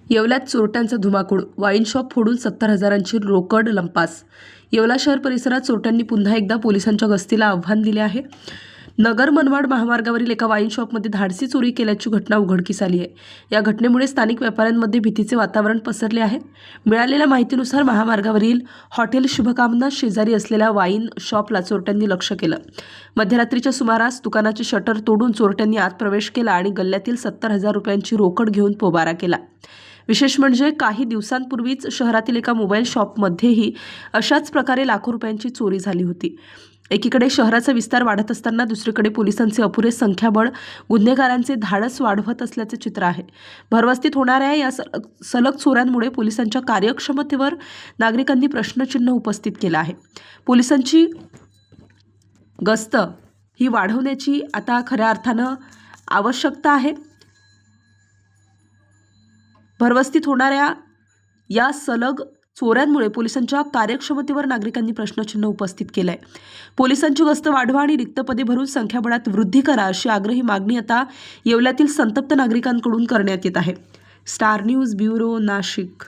येवल्यात चोरट्यांचा धुमाकूळ, wine shop फोडून 70,000ची रोकड लंपास. येवला शहर परिसरात चोरट्यांनी पुन्हा एकदा पोलिसांच्या गस्तीला आव्हान दिले आहे. नगर मनमाड महामार्गावरील एका वाईन शॉपमध्ये धाडसी चोरी केल्याची घटना उघडकीस आली आहे. या घटनेमुळे स्थानिक व्यापाऱ्यांमध्ये भीतीचे वातावरण पसरले आहे. मिळालेल्या माहितीनुसार महामार्गावरील हॉटेल शुभकामना शेजारी असलेल्या वाईन शॉपला चोरट्यांनी लक्ष केलं. मध्यरात्रीच्या सुमारास दुकानाचे शटर तोडून चोरट्यांनी आत प्रवेश केला आणि गल्ल्यातील 70,000 रुपयांची रोकड घेऊन पोबारा केला. विशेष म्हणजे काही दिवसांपूर्वीच शहरातील एका मोबाईल शॉपमध्येही अशाच प्रकारे लाखो रुपयांची चोरी झाली होती. एकीकडे शहराचा विस्तार वाढत असताना दुसरीकडे पोलिसांचे अपुरे संख्याबळ गुन्हेगारांचे धाडस वाढवत असल्याचे चित्र आहे. भरवस्तीत होणाऱ्या या सलग चोऱ्यांमुळे पोलिसांच्या कार्यक्षमतेवर नागरिकांनी प्रश्नचिन्ह उपस्थित केलं आहे. पोलिसांची गस्त ही वाढवण्याची आता खऱ्या अर्थानं आवश्यकता आहे. भरवस्तीत होणाऱ्या या सलग चोऱ्यांमुळे पोलिसांच्या कार्यक्षमतेवर नागरिकांनी प्रश्नचिन्ह उपस्थित केलं आहे. पोलिसांची गस्त वाढवा आणि रिक्त पदे भरून संख्याबळात वृद्धी करा अशी आग्रही मागणी आता येवल्यातील संतप्त नागरिकांकडून करण्यात येत आहे. Star news bureau, Nashik.